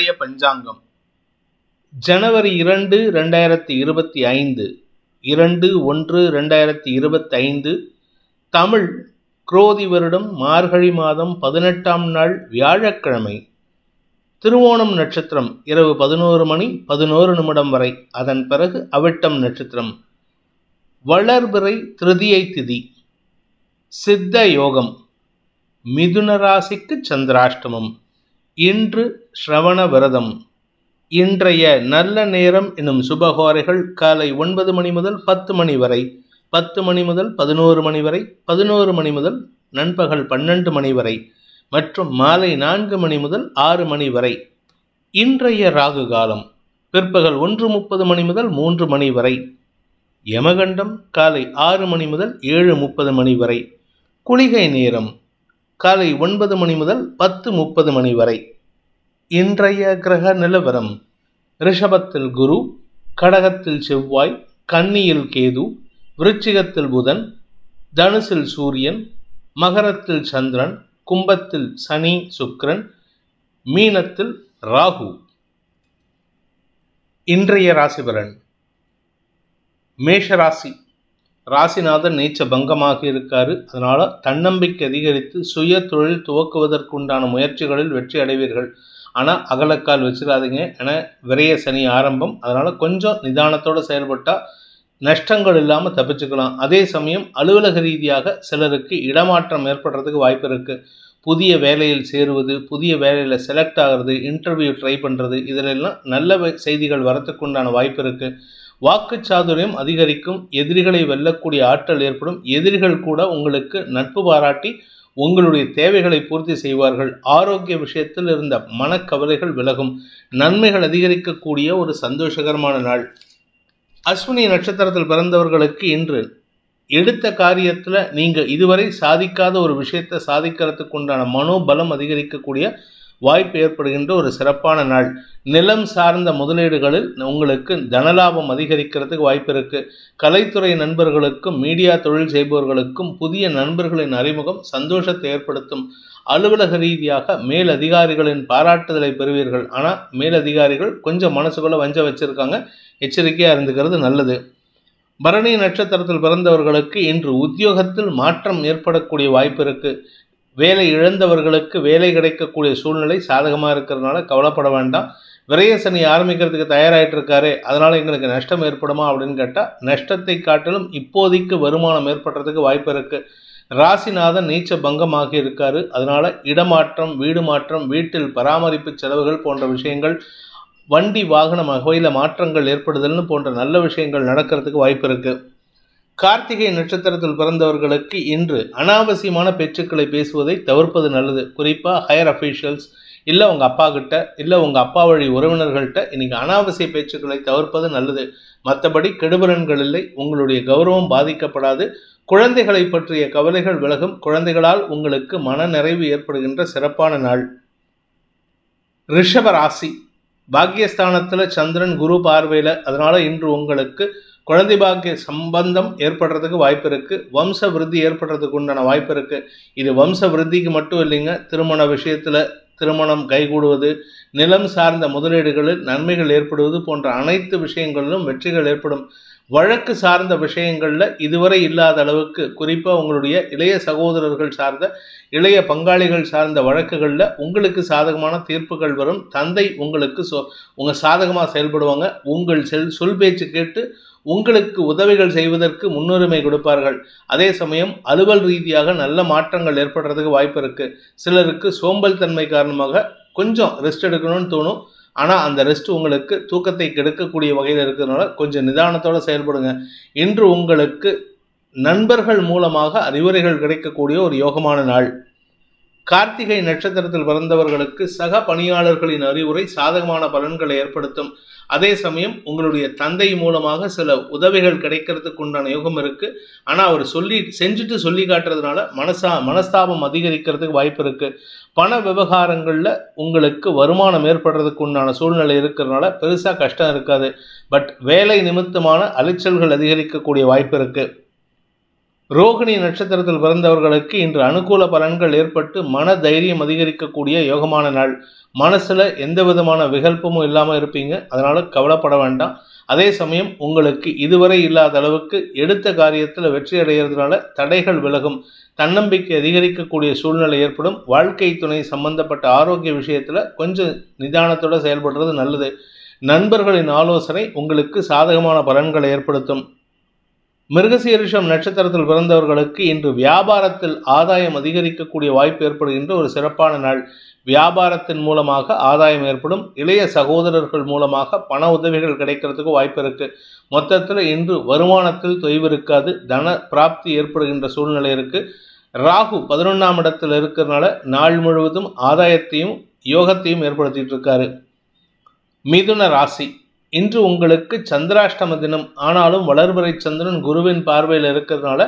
இன்றைய பஞ்சாங்கம் ஜனவரி 2, 2025 2/1/2025 தமிழ் குரோதி வருடம் மார்கழி மாதம் 18ஆம் நாள் வியாழக்கிழமை. திருவோணம் நட்சத்திரம் இரவு 11 மணி 11 நிமிடம் வரை. அதன் பிறகு அவிட்டம் நட்சத்திரம். வளர்பிறை திருதியை திதி. சித்த யோகம். மிதுன ராசிக்கு சந்திராஷ்டமம். இன்று ஸ்ரவண விரதம். இன்றைய நல்ல நேரம் எனும் சுபகோரைகள் காலை 9 மணி முதல் 10 மணி வரை, 10 மணி முதல் 11 மணி வரை, 11 மணி முதல் நண்பகல் 12 மணி வரை மற்றும் மாலை 4 மணி முதல் 6 மணி வரை. இன்றைய ராகு காலம் பிற்பகல் 1:30 மணி முதல் 3 மணி வரை. யமகண்டம் காலை 6 மணி முதல் 7:30 மணி வரை. குளிகை நேரம் காலை 9 மணி முதல் 10:30 மணி வரை. இன்றைய கிரக நிலவரம்: ரிஷபத்தில் குரு, கடகத்தில் செவ்வாய், கன்னியில் கேது, விருச்சிகத்தில் புதன், தனுசில் சூரியன், மகரத்தில் சந்திரன், கும்பத்தில் சனி சுக்கிரன், மீனத்தில் ராகு. இன்றைய ராசிபலன்: மேஷராசி. ராசிநாதன் நீச்ச பங்கமாக இருக்காரு. அதனால தன்னம்பிக்கை அதிகரித்து சுய தொழில் துவக்குவதற்குண்டான முயற்சிகளில் வெற்றி அடைவீர்கள். ஆனால் அகலக்கால் வச்சிடாதீங்க. ஏன்னா விரைய சனி ஆரம்பம். அதனால கொஞ்சம் நிதானத்தோடு செயல்பட்டால் நஷ்டங்கள் இல்லாமல் தப்பிச்சுக்கலாம். அதே சமயம் அலுவலக ரீதியாக சிலருக்கு இடமாற்றம் ஏற்படுறதுக்கு வாய்ப்பு இருக்குது. புதிய வேலையில் சேருவது, புதிய வேலையில் செலக்ட் ஆகிறது, இன்டர்வியூ ட்ரை பண்ணுறது, இதிலெல்லாம் நல்ல செய்திகள் வரத்துக்குண்டான வாய்ப்பு இருக்குது. வாக்கு சாதுரியம் அதிகரிக்கும். எதிரிகளை வெல்லக்கூடிய ஆற்றல் ஏற்படும். எதிரிகள் கூட உங்களுக்கு நட்பு பாராட்டி உங்களுடைய தேவைகளை பூர்த்தி செய்வார்கள். ஆரோக்கிய விஷயத்தில் இருந்த மனக்கவலைகள் விலகும். நன்மைகள் அதிகரிக்கக்கூடிய ஒரு சந்தோஷகரமான நாள். அஸ்வினி நட்சத்திரத்தில் பிறந்தவர்களுக்கு இன்று எடுத்த காரியத்தில் நீங்கள் இதுவரை சாதிக்காத ஒரு விஷயத்தை சாதிக்கிறதுக்கு உண்டான மனோபலம் அதிகரிக்கக்கூடிய வாய்ப்பு ஏற்படுகின்ற ஒரு சிறப்பான நாள். நிலம் சார்ந்த முதலீடுகளில் உங்களுக்கு தனலாபம் அதிகரிக்கிறதுக்கு வாய்ப்பு இருக்குது. கலைத்துறை நண்பர்களுக்கும் மீடியா தொழில் செய்பவர்களுக்கும் புதிய நண்பர்களின் அறிமுகம் சந்தோஷத்தை ஏற்படுத்தும். அலுவலக ரீதியாக மேல் அதிகாரிகளின் பாராட்டுதலை பெறுவீர்கள். ஆனால் மேலதிகாரிகள் கொஞ்சம் மனசுக்குள்ள வஞ்ச வச்சிருக்காங்க. எச்சரிக்கையாக இருந்துக்கிறது நல்லது. பரணி நட்சத்திரத்தில் பிறந்தவர்களுக்கு இன்று உத்தியோகத்தில் மாற்றம் ஏற்படக்கூடிய வாய்ப்பு இருக்குது. வேலை இழந்தவர்களுக்கு வேலை கிடைக்கக்கூடிய சூழ்நிலை சாதகமாக இருக்கிறதுனால கவலைப்பட வேண்டாம். விரைய சனி ஆரம்பிக்கிறதுக்கு தயாராகிட்டு இருக்காரு, அதனால் எங்களுக்கு நஷ்டம் ஏற்படுமா அப்படின்னு கேட்டால் நஷ்டத்தை காட்டிலும் இப்போதைக்கு வருமானம் ஏற்படுறதுக்கு வாய்ப்பு இருக்குது. ராசிநாதன் நீச்ச பங்கமாக இருக்காரு. அதனால் இடமாற்றம், வீடு மாற்றம், வீட்டில் பராமரிப்பு செலவுகள் போன்ற விஷயங்கள், வண்டி வாகனம் வகையில் மாற்றங்கள் ஏற்படுதல்னு போன்ற நல்ல விஷயங்கள் நடக்கிறதுக்கு வாய்ப்பு இருக்குது. கார்த்திகை நட்சத்திரத்தில் பிறந்தவர்களுக்கு இன்று அனாவசியமான பேச்சுக்களை பேசுவதை தவிர்ப்பது நல்லது. குறிப்பாக ஹையர் அஃபீஷியல்ஸ் இல்லை உங்கள் அப்பா கிட்ட இல்லை உங்கள் அப்பா வழி உறவினர்கள்ட்ட இன்றைக்கி அனாவசிய பேச்சுக்களை தவிர்ப்பது நல்லது. மற்றபடி கெடுபலன்கள் இல்லை. உங்களுடைய கௌரவம் பாதிக்கப்படாது. குழந்தைகளை பற்றிய கவலைகள் விலகும். குழந்தைகளால் உங்களுக்கு மன நிறைவு ஏற்படுகின்ற சிறப்பான நாள். ரிஷப ராசி. பாக்கியஸ்தானத்தில் சந்திரன் குரு பார்வையில். அதனால் இன்று உங்களுக்கு குழந்தை பாக்கிய சம்பந்தம் ஏற்படுறதுக்கு வாய்ப்பு இருக்குது. வம்ச விருத்தி ஏற்படுறதுக்கு உண்டான வாய்ப்பு இருக்குது. இது வம்ச விருத்திக்கு மட்டும் இல்லைங்க. திருமண விஷயத்தில் திருமணம் கைகூடுவது, நிலம் சார்ந்த முதலீடுகளில் நன்மைகள் ஏற்படுவது போன்ற அனைத்து விஷயங்களிலும் வெற்றிகள் ஏற்படும். வழக்கு சார்ந்த விஷயங்களில் இதுவரை இல்லாத அளவுக்கு, குறிப்பாக உங்களுடைய இளைய சகோதரர்கள் சார்ந்த இளைய பங்காளிகள் சார்ந்த வழக்குகளில் உங்களுக்கு சாதகமான தீர்ப்புகள் வரும். தந்தை உங்களுக்கு உங்கள் சாதகமாக செயல்படுவாங்க. உங்கள் சொல் பேச்சு கேட்டு உங்களுக்கு உதவிகள் செய்வதற்கு முன்னுரிமை கொடுப்பார்கள். அதே சமயம் அலுவல் ரீதியாக நல்ல மாற்றங்கள் ஏற்படுறதுக்கு வாய்ப்பு இருக்குது. சிலருக்கு சோம்பல் தன்மை காரணமாக கொஞ்சம் ரெஸ்ட் எடுக்கணும்னு தோணும். ஆனால் அந்த ரெஸ்ட் உங்களுக்கு தூக்கத்தை கெடுக்கக்கூடிய வகையில் இருக்கிறதுனால கொஞ்சம் நிதானத்தோடு செயல்படுங்க. இன்று உங்களுக்கு நண்பர்கள் மூலமாக அறிவுரைகள் கிடைக்கக்கூடிய ஒரு யோகமான நாள். கார்த்திகை நட்சத்திரத்தில் பிறந்தவர்களுக்கு சக பணியாளர்களின் அறிவுரை சாதகமான பலன்களை ஏற்படுத்தும். அதே சமயம் உங்களுடைய தந்தை மூலமாக சில உதவிகள் கிடைக்கிறதுக்கு உண்டான யோகம் இருக்குது. ஆனால் அவர் செஞ்சுட்டு சொல்லி காட்டுறதுனால மனஸ்தாபம் அதிகரிக்கிறதுக்கு வாய்ப்பு இருக்குது. பண விவகாரங்களில் உங்களுக்கு வருமானம் ஏற்படுறதுக்கு உண்டான சூழ்நிலை இருக்கிறதுனால பெருசாக கஷ்டம் இருக்காது. பட் வேலை நிமித்தமான அலைச்சல்கள் அதிகரிக்கக்கூடிய வாய்ப்பு இருக்குது. ரோகிணி நட்சத்திரத்தில் பிறந்தவர்களுக்கு இன்று அனுகூல பலன்கள் ஏற்பட்டு மன தைரியம் அதிகரிக்கக்கூடிய யோகமான நாள். மனசுல எந்த விதமான விகல்பமும் இல்லாமல் இருப்பீங்க, அதனால கவலைப்பட வேண்டாம். அதே சமயம் உங்களுக்கு இதுவரை இல்லாத அளவுக்கு எடுத்த காரியத்தில் வெற்றி அடைகிறதுனால தடைகள் விலகும், தன்னம்பிக்கை அதிகரிக்கக்கூடிய சூழ்நிலை ஏற்படும். வாழ்க்கை துணை சம்பந்தப்பட்ட ஆரோக்கிய விஷயத்தில் கொஞ்சம் நிதானத்தோடு செயல்படுறது நல்லது. நண்பர்களின் ஆலோசனை உங்களுக்கு சாதகமான பலன்களை ஏற்படுத்தும். மிருகசீரிஷம் நட்சத்திரத்தில் பிறந்தவர்களுக்கு இன்று வியாபாரத்தில் ஆதாயம் அதிகரிக்கக்கூடிய வாய்ப்பு ஏற்படுகின்ற ஒரு சிறப்பான நாள். வியாபாரத்தின் மூலமாக ஆதாயம் ஏற்படும். இளைய சகோதரர்கள் மூலமாக பண உதவிகள் கிடைக்கிறதுக்கு வாய்ப்பு இருக்கு. மொத்தத்தில் இன்று வருமானத்தில் தொய்வு இருக்காது, தன பிராப்தி ஏற்படுகின்ற சூழ்நிலை இருக்கு. ராகு 11ஆம் இடத்தில் இருக்கிறதுனால நாள் முழுவதும் ஆதாயத்தையும் யோகத்தையும் ஏற்படுத்திட்டு இருக்காரு. மிதுன ராசி, இன்று உங்களுக்கு சந்திராஷ்டம தினம். ஆனாலும் வளர்பிறை சந்திரன் குருவின் பார்வையில் இருக்கிறதுனால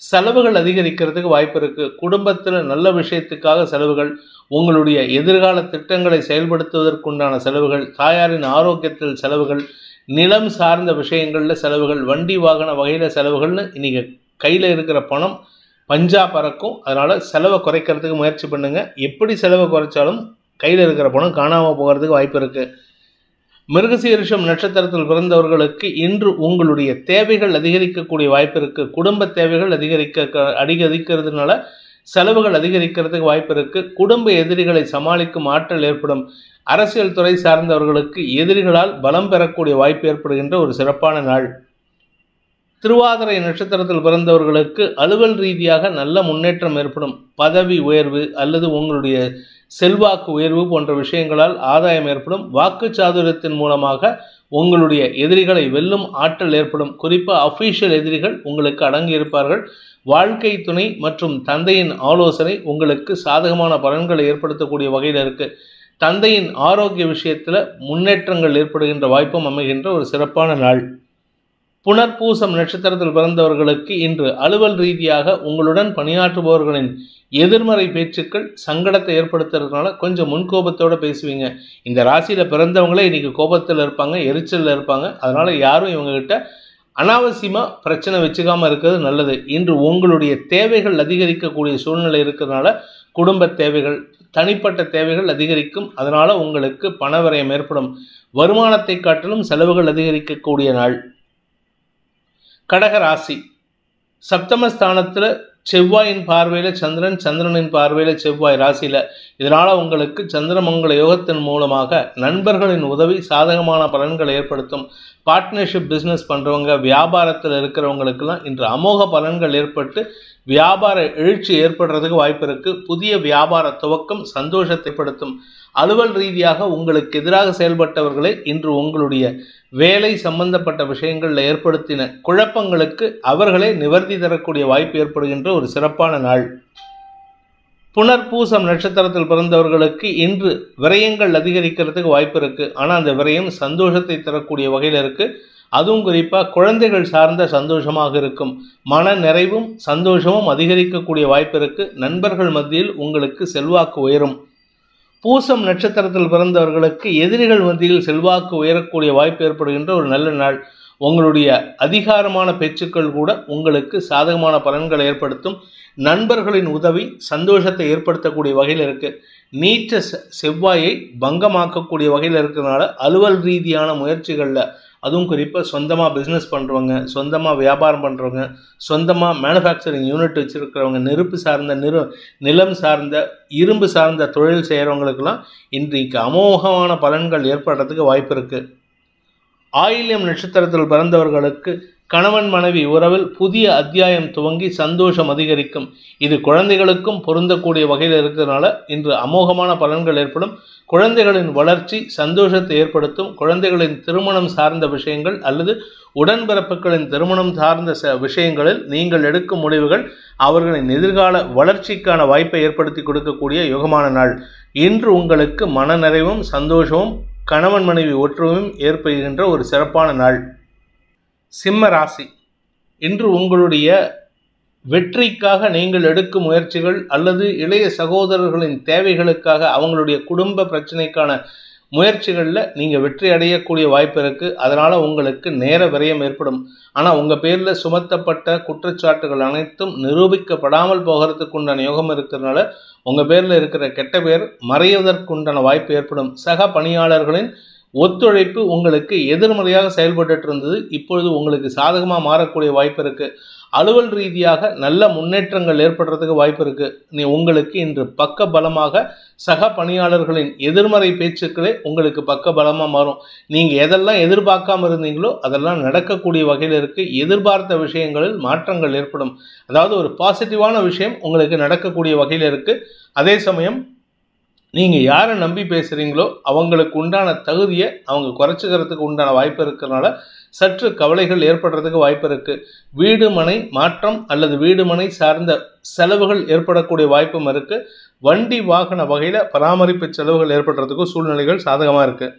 செலவுகள் அதிகரிக்கிறதுக்கு வாய்ப்பு இருக்கு. குடும்பத்தில் நல்ல விஷயத்துக்காக செலவுகள், உங்களுடைய எதிர்கால திட்டங்களை செயல்படுத்துவதற்குண்டான செலவுகள், தாயாரின் ஆரோக்கியத்தில் செலவுகள், நிலம் சார்ந்த விஷயங்களில் செலவுகள், வண்டி வாகன வகையில் செலவுகள்னு இன்னைக்கு கையில் இருக்கிற பணம் பஞ்சா பறக்கும். அதனால் செலவை குறைக்கிறதுக்கு முயற்சி பண்ணுங்க. எப்படி செலவை குறைச்சாலும் கையில் இருக்கிற பணம் காணாமல் போகிறதுக்கு வாய்ப்பு இருக்குது. மிருகசீரிஷம் நட்சத்திரத்தில் பிறந்தவர்களுக்கு இன்று உங்களுடைய தேவைகள் அதிகரிக்கக்கூடிய வாய்ப்பு இருக்குது. குடும்ப தேவைகள் அதிகரிக்கிறதுனால செலவுகள் அதிகரிக்கிறதுக்கு வாய்ப்பு இருக்குது. குடும்ப எதிரிகளை சமாளிக்கும் ஆற்றல் ஏற்படும். அரசியல் துறை சார்ந்தவர்களுக்கு எதிரிகளால் பலம் பெறக்கூடிய வாய்ப்பு ஏற்படுகின்ற ஒரு சிறப்பான நாள். திருவாதிரை நட்சத்திரத்தில் பிறந்தவர்களுக்கு அலுவல் ரீதியாக நல்ல முன்னேற்றம் ஏற்படும். பதவி உயர்வு அல்லது உங்களுடைய செல்வாக்கு உயர்வு போன்ற விஷயங்களால் ஆதாயம் ஏற்படும். வாக்கு சாதுரியத்தின் மூலமாக உங்களுடைய எதிரிகளை வெல்லும் ஆற்றல் ஏற்படும். குறிப்பாக அஃபீஷியல் எதிரிகள் உங்களுக்கு அடங்கி இருப்பார்கள். வாழ்க்கை துணை மற்றும் தந்தையின் ஆலோசனை உங்களுக்கு சாதகமான பலன்களை ஏற்படுத்தக்கூடிய வகையில் இருக்குது. தந்தையின் ஆரோக்கிய விஷயத்தில் முன்னேற்றங்கள் ஏற்படுகின்ற வாய்ப்பும் அமைகின்ற ஒரு சிறப்பான நாள். புனர்பூசம் நட்சத்திரத்தில் பிறந்தவர்களுக்கு இன்று அலுவல் ரீதியாக உங்களுடன் பணியாற்றுபவர்களின் எதிர்மறை பேச்சுக்கள் சங்கடத்தை ஏற்படுத்துறதுனால கொஞ்சம் முன்கோபத்தோடு பேசுவீங்க. இந்த ராசியில் பிறந்தவங்களே இன்றைக்கி கோபத்தில் இருப்பாங்க, எரிச்சலில் இருப்பாங்க. அதனால் யாரும் இவங்ககிட்ட அனாவசியமாக பிரச்சனை வச்சுக்காமல் இருக்கிறது நல்லது. இன்று உங்களுடைய தேவைகள் அதிகரிக்கக்கூடிய சூழ்நிலை இருக்கிறதுனால குடும்ப தேவைகள், தனிப்பட்ட தேவைகள் அதிகரிக்கும். அதனால் உங்களுக்கு பணவரையம் ஏற்படும். வருமானத்தை காட்டிலும் செலவுகள் அதிகரிக்கக்கூடிய நாள். கடக ராசி, சப்தமஸ்தானத்தில் செவ்வாயின் பார்வையில் சந்திரன், சந்திரனின் பார்வையில் செவ்வாய் ராசியில். இதனால் உங்களுக்கு சந்திரமங்கல யோகத்தின் மூலமாக நண்பர்களின் உதவி சாதகமான பலன்களை ஏற்படுத்தும். பார்ட்னர்ஷிப் பிஸ்னஸ் பண்ணுறவங்க, வியாபாரத்தில் இருக்கிறவங்களுக்கெல்லாம் இன்று அமோக பலன்கள் ஏற்பட்டு வியாபார எழுச்சி ஏற்படுறதுக்கு வாய்ப்பு இருக்குது. புதிய வியாபார துவக்கம் சந்தோஷத்தை ஏற்படுத்தும். அலுவல் ரீதியாக உங்களுக்கு எதிராக செயல்பட்டவர்களை இன்று உங்களுடைய வேலை சம்பந்தப்பட்ட விஷயங்களில் ஏற்படுத்தின குழப்பங்களுக்கு அவர்களே நிவர்த்தி தரக்கூடிய வாய்ப்பு ஏற்படுகின்ற ஒரு சிறப்பான நாள். புனர்பூசம் நட்சத்திரத்தில் பிறந்தவர்களுக்கு இன்று விரயங்கள் அதிகரிக்கிறதுக்கு வாய்ப்பு இருக்குது. ஆனால் அந்த விரயம் சந்தோஷத்தை தரக்கூடிய வகையில் இருக்குது. அதுவும் குறிப்பாக குழந்தைகள் சார்ந்த சந்தோஷமாக இருக்கும். மன நிறைவும் சந்தோஷமும் அதிகரிக்கக்கூடிய வாய்ப்பு இருக்குது. நண்பர்கள் மத்தியில் உங்களுக்கு செல்வாக்கு உயரும். பூசம் நட்சத்திரத்தில் பிறந்தவர்களுக்கு எதிரிகள் மத்தியில் செல்வாக்கு உயரக்கூடிய வாய்ப்பு ஏற்படுகின்ற ஒரு நல்ல நாள். உங்களுடைய அதிகாரமான பேச்சுக்கள் கூட உங்களுக்கு சாதகமான பலன்களை ஏற்படுத்தும். நண்பர்களின் உதவி சந்தோஷத்தை ஏற்படுத்தக்கூடிய வகையில் இருக்குது. நீச்ச செவ்வாயை பங்கமாக்கக்கூடிய வகையில் இருக்கிறதுனால அலுவல் ரீதியான முயற்சிகளில், அதுவும் குறிப்பாக சொந்தமாக பிஸ்னஸ் பண்ணுறவங்க, சொந்தமாக வியாபாரம் பண்ணுறவங்க, சொந்தமாக மேனுஃபேக்சரிங் யூனிட் வச்சுருக்கிறவங்க, நெருப்பு சார்ந்த நிலம் சார்ந்த இரும்பு சார்ந்த தொழில் செய்கிறவங்களுக்கெல்லாம் இன்றைக்கு அமோகமான பலன்கள் ஏற்படுறதுக்கு வாய்ப்பு இருக்குது. ஆயில்யம் நட்சத்திரத்தில் பிறந்தவர்களுக்கு கணவன் மனைவி உறவில் புதிய அத்தியாயம் துவங்கி சந்தோஷம் அதிகரிக்கும். இது குழந்தைகளுக்கும் பொருந்தக்கூடிய வகையில் இருக்கிறதுனால இன்று அமோகமான பலன்கள் ஏற்படும். குழந்தைகளின் வளர்ச்சி சந்தோஷத்தை ஏற்படுத்தும். குழந்தைகளின் திருமணம் சார்ந்த விஷயங்கள் அல்லது உடன்பிறப்புகளின் திருமணம் சார்ந்த விஷயங்களில் நீங்கள் எடுக்கும் முடிவுகள் அவர்களின் எதிர்கால வளர்ச்சிக்கான வாய்ப்பை ஏற்படுத்தி கொடுக்கக்கூடிய யோகமான நாள். இன்று உங்களுக்கு மனநிறைவும் சந்தோஷமும் கணவன் மனைவி ஒற்றுமையும் ஏற்படுகின்ற ஒரு சிறப்பான நாள். சிம்ம ராசி, இன்று உங்களுடைய வெற்றிக்காக நீங்கள் எடுக்கும் முயற்சிகள் அல்லது இளைய சகோதரர்களின் தேவைகளுக்காக அவங்களுடைய குடும்ப பிரச்சனைக்கான முயற்சிகளில் நீங்கள் வெற்றி அடையக்கூடிய வாய்ப்பு இருக்குது. அதனால் உங்களுக்கு நேர விரயம் ஏற்படும். ஆனால் உங்கள் பேரில் சுமத்தப்பட்ட குற்றச்சாட்டுகள் அனைத்தும் நிரூபிக்கப்படாமல் போகிறதுக்கு உண்டான யோகம் இருக்கிறதுனால உங்கள் பேரில் இருக்கிற கெட்ட பேர் மறைவதற்கு உண்டான வாய்ப்பு ஏற்படும். சக பணியாளர்களின் ஒத்துழைப்பு உங்களுக்கு எதிர்மறையாக செயல்பட்டு இருந்தது, இப்பொழுது உங்களுக்கு சாதகமாக மாறக்கூடிய வாய்ப்பு இருக்குது. அலுவல் ரீதியாக நல்ல முன்னேற்றங்கள் ஏற்படுறதுக்கு வாய்ப்பு இருக்குது. உங்களுக்கு இன்று பக்க பலமாக சக பணியாளர்களின் எதிர்மறை பேச்சுக்களே உங்களுக்கு பக்க பலமாக மாறும். நீங்கள் எதெல்லாம் எதிர்பார்க்காம இருந்தீங்களோ அதெல்லாம் நடக்கக்கூடிய வகையில் இருக்குது. எதிர்பார்த்த விஷயங்களில் மாற்றங்கள் ஏற்படும். அதாவது ஒரு பாசிட்டிவான விஷயம் உங்களுக்கு நடக்கக்கூடிய வகையில் இருக்குது. அதே சமயம் நீங்கள் யாரை நம்பி பேசுகிறீங்களோ அவங்களுக்கு உண்டான தகுதியை அவங்க குறைச்சிக்கிறதுக்கு உண்டான வாய்ப்பு இருக்கிறதுனால சற்று கவலைகள் ஏற்படுறதுக்கு வாய்ப்பு இருக்குது. வீடு மனை மாற்றம் அல்லது வீடு மனை சார்ந்த செலவுகள் ஏற்படக்கூடிய வாய்ப்பும் இருக்குது. வண்டி வாகன வகையில் பராமரிப்பு செலவுகள் ஏற்படுறதுக்கும் சூழ்நிலைகள் சாதகமாக இருக்குது.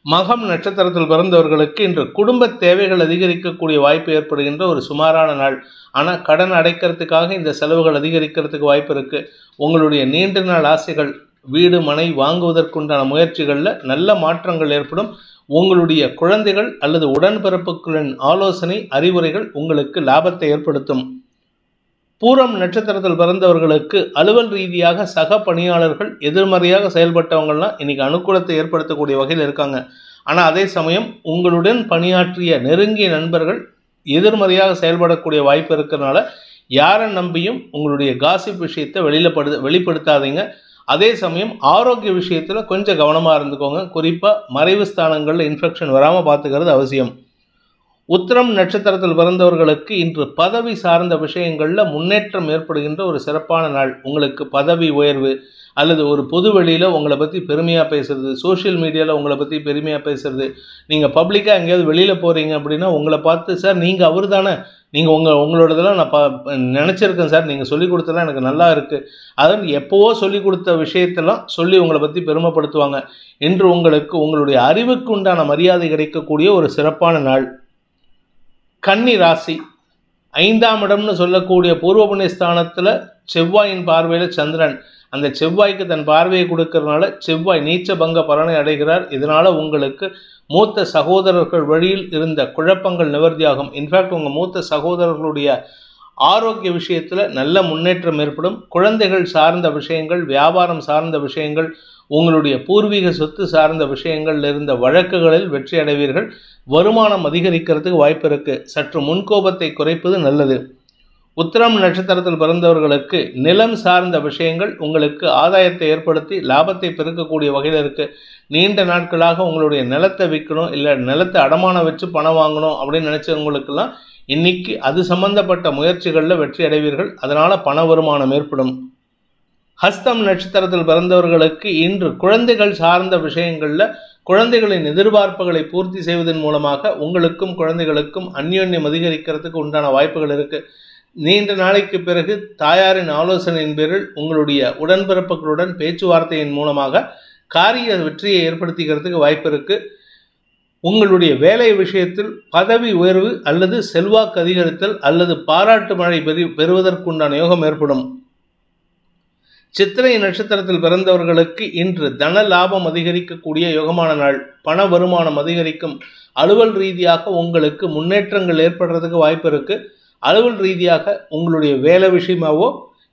மகம் நட்சத்திரத்தில் பிறந்தவர்களுக்கு இன்று குடும்ப தேவைகள் அதிகரிக்கக்கூடிய வாய்ப்பு ஏற்படுகின்ற ஒரு சுமாரான நாள். ஆனால் கடன் அடைக்கிறதுக்காக இந்த செலவுகள் அதிகரிக்கிறதுக்கு வாய்ப்பு இருக்குது. உங்களுடைய நீண்ட நாள் ஆசைகள் வீடு மனை வாங்குவதற்குண்டான முயற்சிகளில் நல்ல மாற்றங்கள் ஏற்படும். உங்களுடைய குழந்தைகள் அல்லது உடன்பிறப்புகளின் ஆலோசனை அறிவுரைகள் உங்களுக்கு லாபத்தை ஏற்படுத்தும். பூரம் நட்சத்திரத்தில் பிறந்தவர்களுக்கு அலுவல் ரீதியாக சக பணியாளர்கள் எதிர்மறையாக செயல்பட்டவங்கள்லாம் இன்னைக்கு அனுகூலத்தை ஏற்படுத்தக்கூடிய வகையில் இருக்காங்க. ஆனால் அதே சமயம் உங்களுடன் பணியாற்றிய நெருங்கிய நண்பர்கள் எதிர்மறையாக செயல்படக்கூடிய வாய்ப்பு இருக்கிறதுனால யாரை நம்பியும் உங்களுடைய காசிப் விஷயத்தை வெளிப்படுத்தாதீங்க. அதே சமயம் ஆரோக்கிய விஷயத்தில் கொஞ்சம் கவனமாக இருந்துக்கோங்க. குறிப்பாக மறைவு ஸ்தானங்களில் இன்ஃபெக்ஷன் வராமல் பார்த்துக்கிறது அவசியம். உத்திரம் நட்சத்திரத்தில் பிறந்தவர்களுக்கு இன்று பதவி சார்ந்த விஷயங்களில் முன்னேற்றம் ஏற்படுகின்ற ஒரு சிறப்பான நாள். உங்களுக்கு பதவி உயர்வு அல்லது ஒரு பொது வெளியில் உங்களை பற்றி பெருமையாக பேசுகிறது, சோஷியல் மீடியாவில் உங்களை பற்றி பெருமையாக பேசுகிறது, நீங்கள் பப்ளிக்காக எங்கேயாவது வெளியில் போகிறீங்க அப்படின்னா உங்களை பார்த்து சார் நீங்கள் அவர் தானே, நீங்கள் உங்களோடதெல்லாம் நான் நினச்சிருக்கேன் சார், நீங்கள் சொல்லிக் கொடுத்தலாம் எனக்கு நல்லா இருக்குது, அதுன்னு எப்போவோ சொல்லிக் கொடுத்த விஷயத்தெல்லாம் சொல்லி உங்களை பற்றி பெருமைப்படுத்துவாங்க. இன்று உங்களுக்கு உங்களுடைய அறிவுக்கு உண்டான மரியாதை கிடைக்கக்கூடிய ஒரு சிறப்பான நாள். கன்னி ராசி 5ஆம் இடம்னு சொல்லக்கூடிய பூர்வ புண்ணியஸ்தானத்தில் செவ்வாயின் பார்வையில் சந்திரன், அந்த செவ்வாய்க்கு தன் பார்வையை கொடுக்கறதுனால செவ்வாய் நீச்ச பங்க பலனை அடைகிறார். இதனால் உங்களுக்கு மூத்த சகோதரர்கள் வழியில் இருந்த குழப்பங்கள் நிவர்த்தியாகும். இன்ஃபேக்ட் உங்கள் மூத்த சகோதரர்களுடைய ஆரோக்கிய விஷயத்தில் நல்ல முன்னேற்றம் ஏற்படும். குழந்தைகள் சார்ந்த விஷயங்கள், வியாபாரம் சார்ந்த விஷயங்கள், உங்களுடைய பூர்வீக சொத்து சார்ந்த விஷயங்கள் இருந்த வழக்குகளில் வெற்றி அடைவீர்கள். வருமானம் அதிகரிக்கிறதுக்கு வாய்ப்பு இருக்குது. சற்று முன்கோபத்தை குறைப்பது நல்லது. உத்திரம் நட்சத்திரத்தில் பிறந்தவர்களுக்கு நிலம் சார்ந்த விஷயங்கள் உங்களுக்கு ஆதாயத்தை ஏற்படுத்தி லாபத்தை பெருக்கக்கூடிய வகையில் இருக்குது. நீண்ட நாட்களாக உங்களுடைய நிலத்தை விற்கணும் இல்லை நிலத்தை அடமானம் வச்சு பணம் வாங்கணும் அப்படின்னு நினச்சவங்களுக்கெல்லாம் இன்னைக்கு அது சம்பந்தப்பட்ட முயற்சிகளில் வெற்றி அடைவீர்கள். அதனால் பண வருமானம் ஏற்படும். ஹஸ்தம் நட்சத்திரத்தில் பிறந்தவர்களுக்கு இன்று குழந்தைகள் சார்ந்த விஷயங்களில் குழந்தைகளின் எதிர்பார்ப்புகளை பூர்த்தி செய்வதன் மூலமாக உங்களுக்கும் குழந்தைகளுக்கும் அந்யோன்யம் அதிகரிக்கிறதுக்கு உண்டான வாய்ப்புகள் இருக்குது. நீண்ட நாளைக்கு பிறகு தாயாரின் ஆலோசனையின் பேரில் உங்களுடைய உடன்பிறப்புகளுடன் பேச்சுவார்த்தையின் மூலமாக காரிய வெற்றியை ஏற்படுத்திக்கிறதுக்கு வாய்ப்பு இருக்குது. உங்களுடைய வேலை விஷயத்தில் பதவி உயர்வு அல்லது செல்வாக்கு அதிகரித்தல் அல்லது பாராட்டு மழை பெறுவதற்குண்டான யோகம் ஏற்படும். சித்திரை நட்சத்திரத்தில் பிறந்தவர்களுக்கு இன்று தன லாபம் அதிகரிக்கக்கூடிய யோகமான நாள். பண வருமானம் அதிகரிக்கும். அலுவல் ரீதியாக உங்களுக்கு முன்னேற்றங்கள் ஏற்படுறதுக்கு வாய்ப்பு இருக்குது. அலுவல் ரீதியாக உங்களுடைய வேலை விஷயமாவோ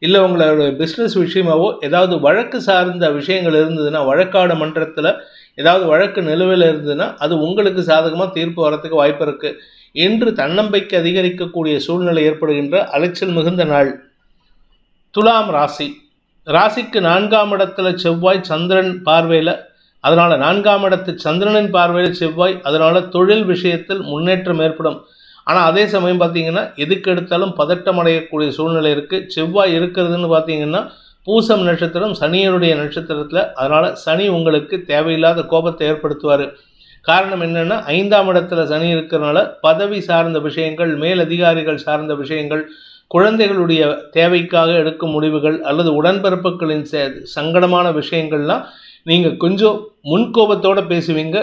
இல்லை உங்களுடைய பிஸ்னஸ் விஷயமாவோ ஏதாவது வழக்கு சார்ந்த விஷயங்கள் இருந்ததுன்னா, வழக்காடு மன்றத்தில் ஏதாவது வழக்கு நிலுவையில் இருந்ததுன்னா அது உங்களுக்கு சாதகமாக தீர்ப்பு வரத்துக்கு வாய்ப்பு இருக்குது. இன்று தன்னம்பிக்கை அதிகரிக்கக்கூடிய சூழ்நிலை ஏற்படுகின்ற அலைச்சல் மிகுந்த நாள். துலாம் ராசி, ராசிக்கு 4ஆம் இடத்துல செவ்வாய் சந்திரன் பார்வையில், அதனால் 4ஆம் இடத்து சந்திரனின் பார்வையில் செவ்வாய், அதனால் தொழில் விஷயத்தில் முன்னேற்றம் ஏற்படும். ஆனால் அதே சமயம் பார்த்தீங்கன்னா எதுக்கு எடுத்தாலும் பதட்டம் அடையக்கூடிய சூழ்நிலை இருக்குது. செவ்வாய் இருக்கிறதுன்னு பார்த்தீங்கன்னா பூசம் நட்சத்திரம் சனியனுடைய நட்சத்திரத்தில், அதனால் சனி உங்களுக்கு தேவையில்லாத கோபத்தை ஏற்படுத்துவார். காரணம் என்னென்னா 5ஆம் இடத்துல சனி இருக்கிறதுனால பதவி சார்ந்த விஷயங்கள், மேலதிகாரிகள் சார்ந்த விஷயங்கள், குழந்தைகளுடைய தேவைக்காக எடுக்கும் முடிவுகள் அல்லது உடன்பிறப்புகளின் சங்கடமான விஷயங்கள்லாம் நீங்கள் கொஞ்சம் முன்கோபத்தோடு பேசுவீங்க.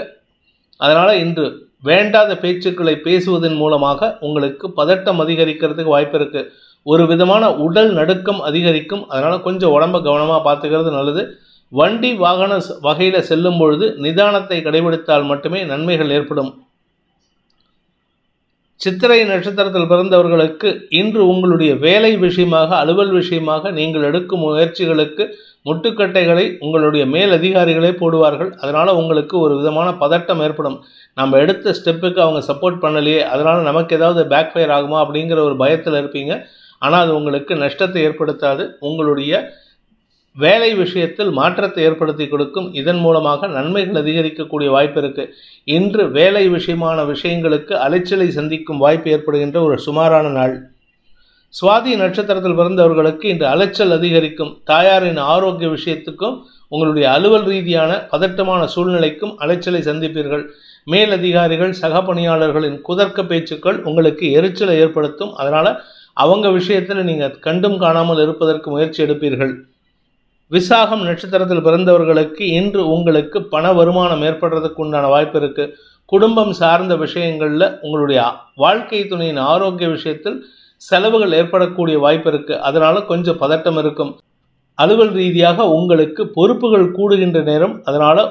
அதனால் இன்று வேண்டாத பேச்சுக்களை பேசுவதன் மூலமாக உங்களுக்கு பதட்டம் அதிகரிக்கிறதுக்கு வாய்ப்பு இருக்குது. ஒரு விதமான உடல் நடுக்கம் அதிகரிக்கும். அதனால் கொஞ்சம் உடம்பை கவனமாக பார்த்துக்கிறது நல்லது. வண்டி வாகன வகையில் செல்லும் பொழுது நிதானத்தை கடைபிடித்தால் மட்டுமே நன்மைகள் ஏற்படும். சித்திரை நட்சத்திரத்தில் பிறந்தவர்களுக்கு இன்று உங்களுடைய வேலை விஷயமாக, அலுவல் விஷயமாக நீங்கள் எடுக்கும் முயற்சிகளுக்கு முட்டுக்கட்டைகளை உங்களுடைய மேல் அதிகாரிகளே போடுவார்கள். அதனால் உங்களுக்கு ஒரு விதமான பதட்டம் ஏற்படும். நம்ம எடுத்த ஸ்டெப்புக்கு அவங்க சப்போர்ட் பண்ணலையே, அதனால் நமக்கு ஏதாவது பேக் ஃபயர் ஆகுமா அப்படிங்கிற ஒரு பயத்தில் இருப்பீங்க. ஆனால் அது உங்களுக்கு நஷ்டத்தை ஏற்படுத்தாது. உங்களுடைய வேலை விஷயத்தில் மாற்றத்தை ஏற்படுத்தி கொடுக்கும். இதன் மூலமாக நன்மைகள் அதிகரிக்கக்கூடிய வாய்ப்பு இருக்குது. இன்று வேலை விஷயமான விஷயங்களுக்கு அலைச்சலை சந்திக்கும் வாய்ப்பு ஏற்படுகின்ற ஒரு சுமாரான நாள். சுவாதி நட்சத்திரத்தில் பிறந்தவர்களுக்கு இன்று அலைச்சல் அதிகரிக்கும். தாயாரின் ஆரோக்கிய விஷயத்துக்கும் உங்களுடைய அலுவல் ரீதியான பதட்டமான சூழ்நிலைக்கும் அலைச்சலை சந்திப்பீர்கள். மேலதிகாரிகள், சக பணியாளர்களின் குதர்க்க பேச்சுக்கள் உங்களுக்கு எரிச்சலை ஏற்படுத்தும். அதனால் அவங்க விஷயத்தில் நீங்கள் கண்டும் காணாமல் இருப்பதற்கு முயற்சி எடுப்பீர்கள். விசாகம் நட்சத்திரத்தில் பிறந்தவர்களுக்கு இன்று உங்களுக்கு பண வருமானம் ஏற்படுறதுக்கு உண்டான வாய்ப்பு இருக்குது. குடும்பம் சார்ந்த விஷயங்களில் உங்களுடைய வாழ்க்கை துணையின் ஆரோக்கிய விஷயத்தில் செலவுகள் ஏற்படக்கூடிய வாய்ப்பு இருக்குது. அதனால் கொஞ்சம் பதட்டம் இருக்கும். அலுவல் ரீதியாக உங்களுக்கு பொறுப்புகள் கூடுகின்ற நேரம். அதனால்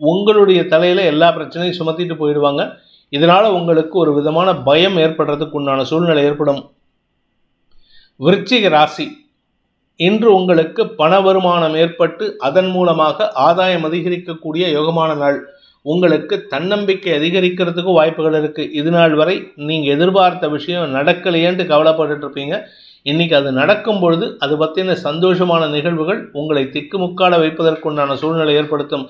உங்களுடைய தலையில் எல்லா பிரச்சனையும் சுமத்திட்டு போயிடுவாங்க. இதனால் உங்களுக்கு ஒரு விதமான பயம் ஏற்படுறதுக்கு உண்டான சூழ்நிலை ஏற்படும். விருச்சிக ராசி, இன்று உங்களுக்கு பண வருமானம் ஏற்பட்டு அதன் மூலமாக ஆதாயம் அதிகரிக்கக்கூடிய யோகமான நாள். உங்களுக்கு தன்னம்பிக்கை அதிகரிக்கிறதுக்கும் வாய்ப்புகள் இருக்குது. இது நாள் வரை நீங்கள் எதிர்பார்த்த விஷயம் நடக்கலையேன்ட்டு கவலைப்பட்டு இருப்பீங்க. இன்றைக்கி அது நடக்கும் பொழுது அது பற்றின சந்தோஷமான நிகழ்வுகள் உங்களை திக்குமுக்காட வைப்பதற்குண்டான சூழ்நிலை ஏற்படுத்தும்.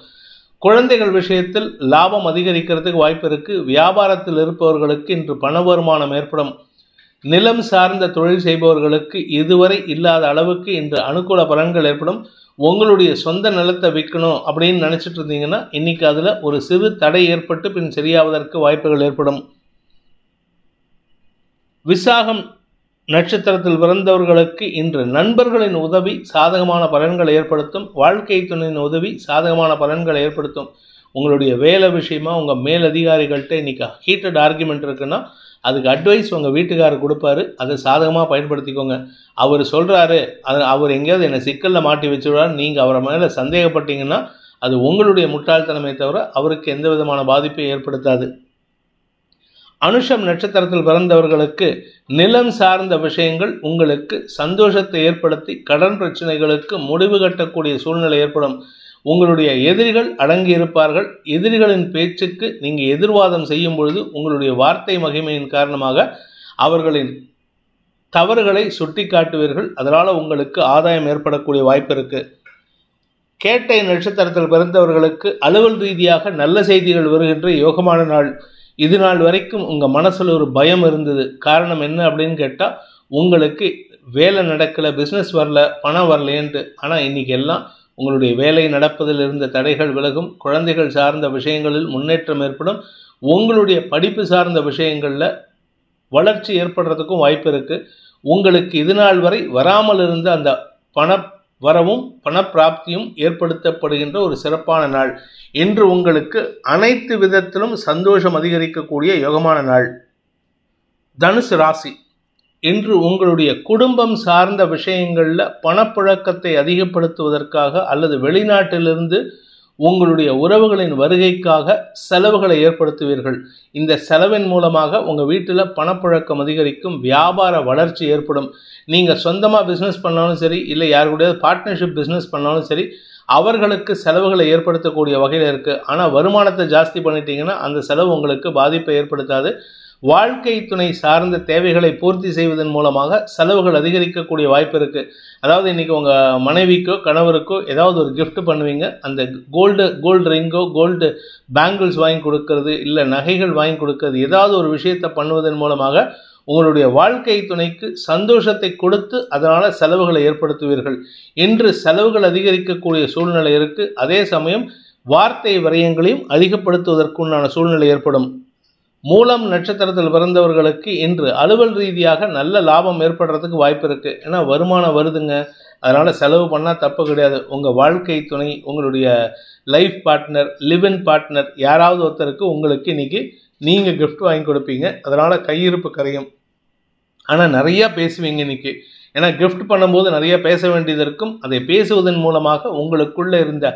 குழந்தைகள் விஷயத்தில் லாபம் அதிகரிக்கிறதுக்கு வாய்ப்பு இருக்குது. வியாபாரத்தில் இருப்பவர்களுக்கு இன்று பண வருமானம் ஏற்படும். நிலம் சார்ந்த தொழில் செய்பவர்களுக்கு இதுவரை இல்லாத அளவுக்கு இன்று அனுகூல பலன்கள் ஏற்படும். உங்களுடைய சொந்த நிலத்தை விற்கணும் அப்படின்னு நினச்சிட்டு இருந்தீங்கன்னா இன்றைக்கி அதில் ஒரு சிறு தடை ஏற்பட்டு பின் சரியாவதற்கு வாய்ப்புகள் ஏற்படும். விசாகம் நட்சத்திரத்தில் பிறந்தவர்களுக்கு இன்று நண்பர்களின் உதவி சாதகமான பலன்களை ஏற்படுத்தும். வாழ்க்கை துணையின் உதவி சாதகமான பலன்களை ஏற்படுத்தும். உங்களுடைய வேலை விஷயமா உங்கள் மேலதிகாரிகள்கிட்ட இன்றைக்கி ஹீட்டட் ஆர்குமெண்ட் இருக்குன்னா அதுக்கு அட்வைஸ் உங்கள் வீட்டுக்காரர் கொடுப்பாரு. அதை சாதகமாக பயன்படுத்திக்கோங்க. அவர் சொல்கிறாரு, அவர் எங்கேயாவது என்னை சிக்கலில் மாட்டி வச்சுடுவார், நீங்கள் அவரை மேலே சந்தேகப்பட்டீங்கன்னா அது உங்களுடைய முட்டாள்தனமே தவிர அவருக்கு எந்த விதமான பாதிப்பையும் ஏற்படுத்தாது. அனுஷம் நட்சத்திரத்தில் பிறந்தவர்களுக்கு நிலம் சார்ந்த விஷயங்கள் உங்களுக்கு சந்தோஷத்தை ஏற்படுத்தி கடன் பிரச்சனைகளுக்கு முடிவு கட்டக்கூடிய சூழ்நிலை ஏற்படும். உங்களுடைய எதிரிகள் அடங்கி இருப்பார்கள். எதிரிகளின் பேச்சுக்கு நீங்கள் எதிர்வாதம் செய்யும் பொழுது உங்களுடைய வார்த்தை மகிமையின் காரணமாக அவர்களின் தவறுகளை சுட்டி காட்டுவீர்கள். அதனால் உங்களுக்கு ஆதாயம் ஏற்படக்கூடிய வாய்ப்பு இருக்குது. கேட்டை நட்சத்திரத்தில் பிறந்தவர்களுக்கு அலுவல் ரீதியாக நல்ல செய்திகள் வருகின்ற யோகமான நாள். இது நாள் வரைக்கும் உங்கள் மனசில் ஒரு பயம் இருந்தது. காரணம் என்ன அப்படின்னு கேட்டால் உங்களுக்கு வேலை நடக்கலை, பிஸ்னஸ் வரல, பணம் வரலையேன்ட்டு. ஆனால் இன்றைக்கி எல்லாம் உங்களுடைய வேலை நடப்பதில் இருந்த தடைகள் விலகும். குழந்தைகள் சார்ந்த விஷயங்களில் முன்னேற்றம் ஏற்படும். உங்களுடைய படிப்பு சார்ந்த விஷயங்களில் வளர்ச்சி ஏற்படுறதுக்கும் வாய்ப்பு இருக்குது. உங்களுக்கு இது நாள் வரை வராமல் இருந்த அந்த பண வரவும் பணப்பிராப்தியும் ஏற்படுத்தப்படுகின்ற ஒரு சிறப்பான நாள். இன்று உங்களுக்கு அனைத்து விதத்திலும் சந்தோஷம் அதிகரிக்கக்கூடிய யோகமான நாள். தனுசு ராசி, இன்று உங்களுடைய குடும்பம் சார்ந்த விஷயங்களில் பணப்புழக்கத்தை அதிகப்படுத்துவதற்காக அல்லது வெளிநாட்டிலிருந்து உங்களுடைய உறவுகளின் வருகைக்காக செலவுகளை ஏற்படுத்துவீர்கள். இந்த செலவின் மூலமாக உங்கள் வீட்டில் பணப்புழக்கம் அதிகரிக்கும். வியாபார வளர்ச்சி ஏற்படும். நீங்கள் சொந்தமாக பிஸ்னஸ் பண்ணாலும் சரி, இல்லை யாரு கூடயாவது பார்ட்னர்ஷிப் பிஸ்னஸ் பண்ணாலும் சரி, அவர்களுக்கு செலவுகளை ஏற்படுத்தக்கூடிய வகையில் இருக்குது. ஆனால் வருமானத்தை ஜாஸ்தி பண்ணிட்டீங்கன்னா அந்த செலவு உங்களுக்கு பாதிப்பை ஏற்படுத்தாது. வாழ்க்கை துணை சார்ந்த தேவைகளை பூர்த்தி செய்வதன் மூலமாக செலவுகள் அதிகரிக்கக்கூடிய வாய்ப்பு இருக்குது. அதாவது இன்றைக்கி உங்கள் மனைவிக்கோ கணவருக்கோ ஏதாவது ஒரு கிஃப்ட் பண்ணுவீங்க. அந்த கோல்டு ரிங்கோ கோல்டு பேங்கிள்ஸ் வாங்கி கொடுக்கறது, இல்லை நகைகள் வாங்கி கொடுக்கறது, ஏதாவது ஒரு விஷயத்தை பண்ணுவதன் மூலமாக உங்களுடைய வாழ்க்கை துணைக்கு சந்தோஷத்தை கொடுத்து அதனால் செலவுகளை ஏற்படுத்துவீர்கள். இன்று செலவுகள் அதிகரிக்கக்கூடிய சூழ்நிலை இருக்குது. அதே சமயம் வார்த்தை விரயங்களையும் அதிகப்படுத்துவதற்குண்டான சூழ்நிலை ஏற்படும். மூலம் நட்சத்திரத்தில் பிறந்தவர்களுக்கு இன்று அலுவல் ரீதியாக நல்ல லாபம் ஏற்படுறதுக்கு வாய்ப்பு இருக்குது. ஏன்னா வருமானம் வருதுங்க, அதனால் செலவு பண்ணால் தப்பு கிடையாது. உங்கள் வாழ்க்கை துணை, உங்களுடைய life partner, live in partner யாராவது ஒருத்தருக்கு உங்களுக்கு இன்றைக்கி நீங்கள் கிஃப்ட் வாங்கி கொடுப்பீங்க. அதனால் கையிருப்பு கரையும். ஆனால் நிறையா பேசுவீங்க. இன்றைக்கி ஏன்னா கிஃப்ட் பண்ணும்போது நிறைய பேச வேண்டியது இருக்கும். அதை பேசுவதன் மூலமாக உங்களுக்குள்ள இருந்த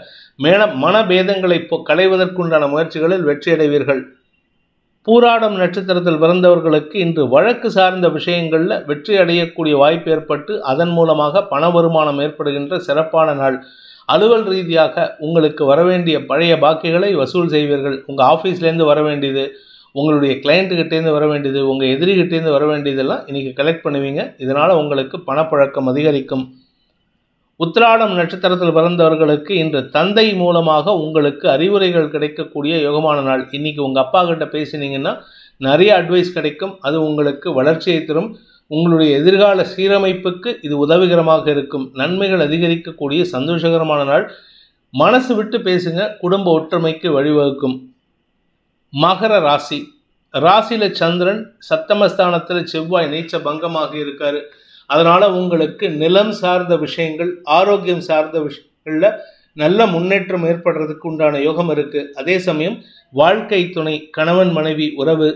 மனபேதங்களை களைவதற்குண்டான முயற்சிகளில் வெற்றி அடைவீர்கள். பூராடம் நட்சத்திரத்தில் பிறந்தவர்களுக்கு இன்று வழக்கு சார்ந்த விஷயங்களில் வெற்றி அடையக்கூடிய வாய்ப்பு ஏற்பட்டு அதன் மூலமாக பண வருமானம் ஏற்படுகின்ற சிறப்பான நாள். அலுவல் ரீதியாக உங்களுக்கு வரவேண்டிய பழைய பாக்கிகளை வசூல் செய்வீர்கள். உங்கள் ஆஃபீஸ்லேருந்து வர வேண்டியது, உங்களுடைய கிளைண்ட்டுக்கிட்டேருந்து வர வேண்டியது, உங்கள் எதிரிகிட்டேருந்து வர வேண்டியதெல்லாம் இன்றைக்கி கலெக்ட் பண்ணுவீங்க. இதனால் உங்களுக்கு பணப்பழக்கம் அதிகரிக்கும். உத்திராடம் நட்சத்திரத்தில் பிறந்தவர்களுக்கு இன்று தந்தை மூலமாக உங்களுக்கு அறிவுரைகள் கிடைக்கக்கூடிய யோகமான நாள். இன்றைக்கி உங்கள் அப்பா கிட்ட பேசினீங்கன்னா நிறைய அட்வைஸ் கிடைக்கும். அது உங்களுக்கு வளர்ச்சியை தரும். உங்களுடைய எதிர்கால சீரமைப்புக்கு இது உதவிகரமாக இருக்கும். நன்மைகள் அதிகரிக்கக்கூடிய சந்தோஷகரமான நாள். மனசு விட்டு பேசுங்க, குடும்ப ஒற்றுமைக்கு வழிவகுக்கும். மகர ராசி. ராசியில் சந்திரன், சப்தமஸ்தானத்தில் செவ்வாய் நீச்ச பங்கமாக இருக்காரு. அதனால் உங்களுக்கு நிலம் சார்ந்த விஷயங்கள், ஆரோக்கியம் சார்ந்த விஷயங்களில் நல்ல முன்னேற்றம் ஏற்படுறதுக்கு உண்டான யோகம் இருக்குது. அதே சமயம் வாழ்க்கை துணை, கணவன் மனைவி உறவு,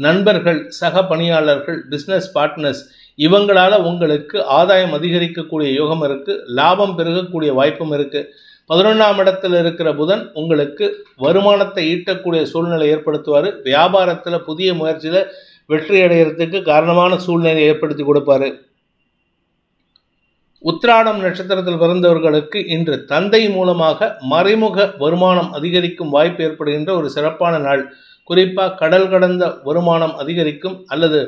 நண்பர்கள், சக பணியாளர்கள், பிஸ்னஸ் பார்ட்னர்ஸ் இவங்களால் உங்களுக்கு ஆதாயம் அதிகரிக்கக்கூடிய யோகம் இருக்குது. லாபம் பெருகக்கூடிய வாய்ப்பும் இருக்குது. 11ஆம் இடத்தில் இருக்கிற புதன் உங்களுக்கு வருமானத்தை ஈட்டக்கூடிய சூழ்நிலை ஏற்படுத்துவார். வியாபாரத்தில் புதிய முயற்சியில் வெற்றி அடைகிறதுக்கு காரணமான சூழ்நிலை ஏற்படுத்தி கொடுப்பாரு. உத்திராடம் நட்சத்திரத்தில் பிறந்தவர்களுக்கு இன்று தந்தை மூலமாக மறைமுக வருமானம் அதிகரிக்கும் வாய்ப்பு ஏற்படுகின்ற ஒரு சிறப்பான நாள். குறிப்பாக கடல் கடந்த வருமானம் அதிகரிக்கும் அல்லது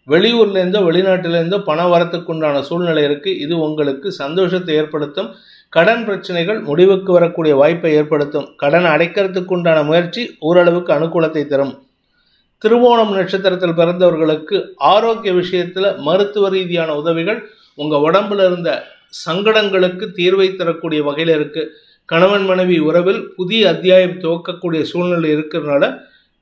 வெளியூர்லேருந்தோ வெளிநாட்டிலேருந்தோ பண வரத்துக்குண்டான சூழ்நிலை இருக்குது. இது உங்களுக்கு சந்தோஷத்தை ஏற்படுத்தும். கடன் பிரச்சனைகள் முடிவுக்கு வரக்கூடிய வாய்ப்பை ஏற்படுத்தும். கடன் அடைக்கிறதுக்குண்டான முயற்சி ஓரளவுக்கு அனுகூலத்தை தரும். திருவோணம் நட்சத்திரத்தில் பிறந்தவர்களுக்கு ஆரோக்கிய விஷயத்தில் மருத்துவ ரீதியான உதவிகள், உங்கள் உடம்புல இருந்த சங்கடங்களுக்கு தீர்வை தரக்கூடிய வகையில் இருக்குது. கணவன் மனைவி உறவில் புதிய அத்தியாயம் துவக்கக்கூடிய சூழ்நிலை இருக்கிறதுனால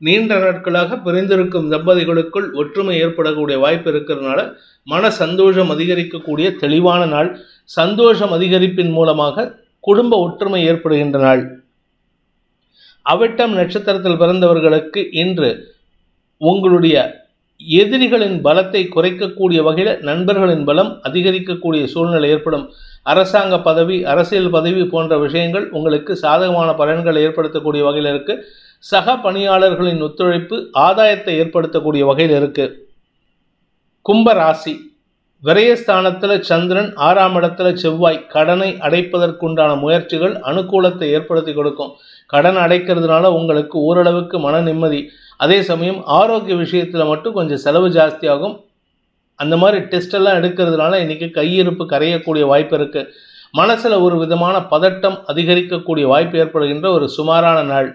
நீண்ட நாட்களாக பிரிந்திருக்கும் தம்பதிகளுக்குள் ஒற்றுமை ஏற்படக்கூடிய வாய்ப்பு இருக்கிறதுனால மன சந்தோஷம் அதிகரிக்கக்கூடிய தெளிவான நாள். சந்தோஷம் அதிகரிப்பின் மூலமாக குடும்ப ஒற்றுமை ஏற்படுகின்ற நாள். அவிட்டம் நட்சத்திரத்தில் பிறந்தவர்களுக்கு இன்று உங்களுடைய எதிரிகளின் பலத்தை குறைக்கக்கூடிய வகையில் நண்பர்களின் பலம் அதிகரிக்கக்கூடிய சூழ்நிலை ஏற்படும். அரசாங்க பதவி, அரசியல் பதவி போன்ற விஷயங்கள் உங்களுக்கு சாதகமான பலன்களை ஏற்படுத்தக்கூடிய வகையில் இருக்குது. சக பணியாளர்களின் ஒத்துழைப்பு ஆதாயத்தை ஏற்படுத்தக்கூடிய வகையில் இருக்குது. கும்பராசி. விரயஸ்தானத்தில் சந்திரன், 6ஆம் இடத்துல செவ்வாய். கடனை அடைப்பதற்குண்டான முயற்சிகள் அனுகூலத்தை ஏற்படுத்தி கொடுக்கும். கடன் அடைக்கிறதுனால உங்களுக்கு ஓரளவுக்கு மன நிம்மதி. அதே சமயம் ஆரோக்கிய விஷயத்தில் மட்டும் கொஞ்சம் செலவு ஜாஸ்தியாகும். அந்த மாதிரி டெஸ்டெல்லாம் எடுக்கிறதுனால இன்றைக்கி கையிருப்பு கரையக்கூடிய வாய்ப்பு இருக்குது. மனசில் ஒரு விதமான பதட்டம் அதிகரிக்கக்கூடிய வாய்ப்பு ஏற்படுகின்ற ஒரு சுமாரான நாள்.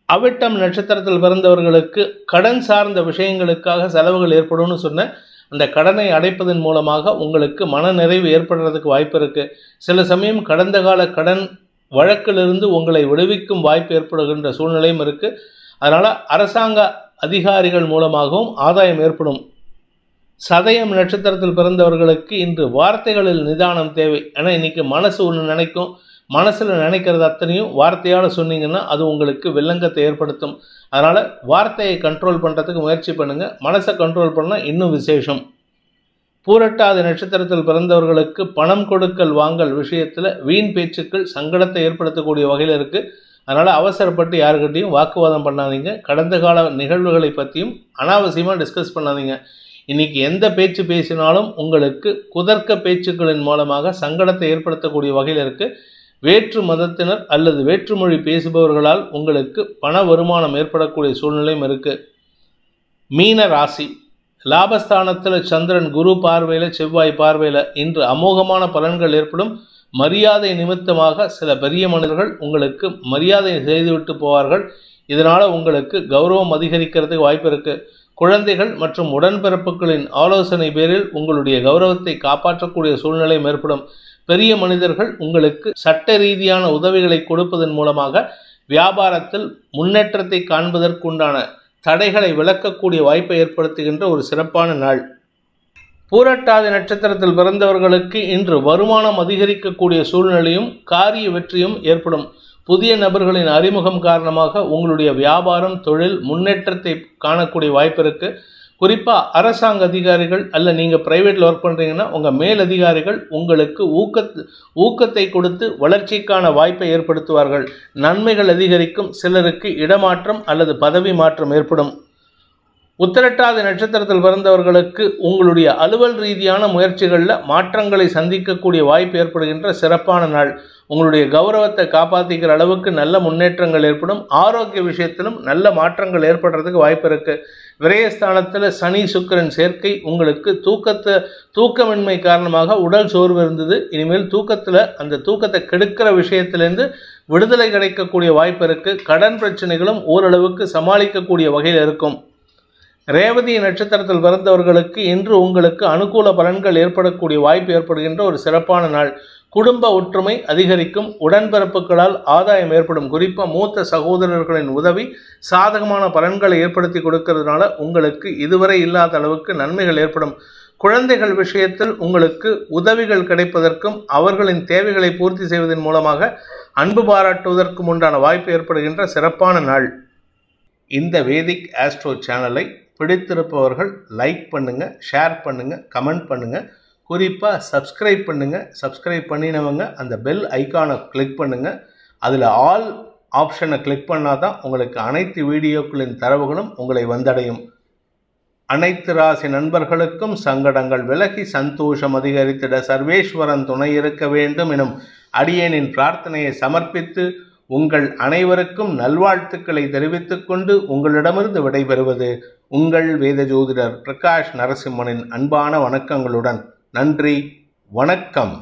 அவிட்டம் நட்சத்திரத்தில் பிறந்தவர்களுக்கு கடன் சார்ந்த விஷயங்களுக்காக செலவுகள் ஏற்படும்னு சொன்ன அந்த கடனை அடைப்பதன் மூலமாக உங்களுக்கு மன நிறைவு ஏற்படுறதுக்கு வாய்ப்பு இருக்குது. சில சமயம் கடந்த கால கடன் வழக்கிலிருந்து உங்களை விடுவிக்கும் வாய்ப்பு ஏற்படுகின்ற சூழ்நிலையும் இருக்குது. அதனால் அரசாங்க அதிகாரிகள் மூலமாகவும் ஆதாயம் ஏற்படும். சதயம் நட்சத்திரத்தில் பிறந்தவர்களுக்கு இன்று வார்த்தைகளில் நிதானம் தேவை. ஏன்னா இன்றைக்கி மனசு ஒன்று நினைக்கும், மனசில் நினைக்கிறது அத்தனையும் வார்த்தையால் சொன்னீங்கன்னா அது உங்களுக்கு வில்லங்கத்தை ஏற்படுத்தும். அதனால் வார்த்தையை கண்ட்ரோல் பண்ணுறதுக்கு முயற்சி பண்ணுங்கள். மனசை கண்ட்ரோல் பண்ணால் இன்னும் விசேஷம். பூரட்டாதி நட்சத்திரத்தில் பிறந்தவர்களுக்கு பணம் கொடுக்கல் வாங்கல் விஷயத்தில் வீண் பேச்சுக்கள் சங்கடத்தை ஏற்படுத்தக்கூடிய வகையில் இருக்குது. அதனால் அவசரப்பட்டு யாருக்கிட்டையும் வாக்குவாதம் பண்ணாதீங்க. கடந்த கால நிகழ்வுகளை பற்றியும் அனாவசியமாக டிஸ்கஸ் பண்ணாதீங்க. இன்றைக்கி எந்த பேச்சு பேசினாலும் உங்களுக்கு குதர்க்க பேச்சுக்களின் மூலமாக சங்கடத்தை ஏற்படுத்தக்கூடிய வகையில் இருக்குது. வேற்று மதத்தினர் அல்லது வேற்றுமொழி பேசுபவர்களால் உங்களுக்கு பண வருமானம் ஏற்படக்கூடிய சூழ்நிலையும் இருக்குது. மீன ராசி. லாபஸ்தானத்தில் சந்திரன், குரு பார்வையில், செவ்வாய் பார்வையில் இன்று அமோகமான பலன்கள் ஏற்படும். மரியாதை நிமித்தமாக சில பெரிய மனிதர்கள் உங்களுக்கு மரியாதை செய்துவிட்டு போவார்கள். இதனால் உங்களுக்கு கௌரவம் அதிகரிக்கிறதுக்கு வாய்ப்பு இருக்குது. குழந்தைகள் மற்றும் உடன்பிறப்புகளின் ஆலோசனை பேரில் உங்களுடைய கௌரவத்தை காப்பாற்றக்கூடிய சூழ்நிலை ஏற்படும். பெரிய மனிதர்கள் உங்களுக்கு சட்ட ரீதியான உதவிகளை கொடுப்பதன் மூலமாக வியாபாரத்தில் முன்னேற்றத்தை காண்பதற்குண்டான தடைகளை விளக்கக்கூடிய வாய்ப்பை ஏற்படுத்துகின்ற ஒரு சிறப்பான நாள். பூரட்டாதி நட்சத்திரத்தில் பிறந்தவர்களுக்கு இன்று வருமானம் அதிகரிக்கக்கூடிய சூழ்நிலையும் காரிய வெற்றியும் ஏற்படும். புதிய நபர்களின் அறிமுகம் காரணமாக உங்களுடைய வியாபாரம், தொழில் முன்னேற்றத்தை காணக்கூடிய வாய்ப்பு இருக்குது. குறிப்பாக அரசாங்க அதிகாரிகள் அல்ல நீங்கள் ப்ரைவேட்டில் ஒர்க் பண்ணுறீங்கன்னா உங்கள் மேல் அதிகாரிகள் உங்களுக்கு ஊக்கத்தை கொடுத்து வளர்ச்சிக்கான வாய்ப்பை ஏற்படுத்துவார்கள். நன்மைகள் அதிகரிக்கும். சிலருக்கு இடமாற்றம் அல்லது பதவி மாற்றம் ஏற்படும். உத்திரட்டாதி நட்சத்திரத்தில் பிறந்தவர்களுக்கு உங்களுடைய அலுவல் ரீதியான முயற்சிகளில் மாற்றங்களை சந்திக்கக்கூடிய வாய்ப்பு ஏற்படுகின்ற சிறப்பான நாள். உங்களுடைய கௌரவத்தை காப்பாற்றிக்கிற அளவுக்கு நல்ல முன்னேற்றங்கள் ஏற்படும். ஆரோக்கிய விஷயத்திலும் நல்ல மாற்றங்கள் ஏற்படுறதுக்கு வாய்ப்பு இருக்குது. விரயஸ்தானத்தில் சனி சுக்கிரன் சேர்க்கை உங்களுக்கு தூக்கமின்மை காரணமாக உடல் சோர்வு இருந்தது. இனிமேல் அந்த தூக்கத்தை கெடுக்கிற விஷயத்திலேருந்து விடுதலை கிடைக்கக்கூடிய வாய்ப்பு இருக்குது. கடன் பிரச்சனைகளும் ஓரளவுக்கு சமாளிக்கக்கூடிய வகையில் இருக்கும். ரேவதி நட்சத்திரத்தில் பிறந்தவர்களுக்கு இன்று உங்களுக்கு அனுகூல பலன்கள் ஏற்படக்கூடிய வாய்ப்பு ஏற்படுகின்ற ஒரு சிறப்பான நாள். குடும்ப ஒற்றுமை அதிகரிக்கும். உடன்பிறப்புகளால் ஆதாயம் ஏற்படும். குறிப்பாக மூத்த சகோதரர்களின் உதவி சாதகமான பலன்களை ஏற்படுத்தி கொடுக்கறதுனால உங்களுக்கு இதுவரை இல்லாத அளவுக்கு நன்மைகள் ஏற்படும். குழந்தைகள் விஷயத்தில் உங்களுக்கு உதவிகள் கிடைப்பதற்கும் அவர்களின் தேவைகளை பூர்த்தி செய்வதன் மூலமாக அன்பு பாராட்டுவதற்கும் உண்டான வாய்ப்பு ஏற்படுகின்ற சிறப்பான நாள். இந்த வேதிக் ஆஸ்ட்ரோ சேனலை பிடித்திருப்பவர்கள் லைக் பண்ணுங்கள், ஷேர் பண்ணுங்கள், கமெண்ட் பண்ணுங்கள். குறிப்பாக சப்ஸ்கிரைப் பண்ணுங்கள். சப்ஸ்கிரைப் பண்ணினவங்க அந்த பெல் ஐக்கானை கிளிக் பண்ணுங்கள். அதில் ஆல் ஆப்ஷனை கிளிக் பண்ணால் தான் உங்களுக்கு அனைத்து வீடியோக்களின் தரவுகளும் உங்களை வந்தடையும். அனைத்து ராசி நண்பர்களுக்கும் சங்கடங்கள் விலகி சந்தோஷம் அதிகரித்திட சர்வேஸ்வரன் துணை இருக்க வேண்டும் எனும் அடியேனின் பிரார்த்தனையை சமர்ப்பித்து உங்கள் அனைவருக்கும் நல்வாழ்த்துக்களை தெரிவித்துக் கொண்டு உங்களிடமிருந்து விடைபெறுவது உங்கள் வேத ஜோதிடர் பிரகாஷ் நரசிம்மனின் அன்பான வணக்கங்களுடன். நன்றி, வணக்கம்.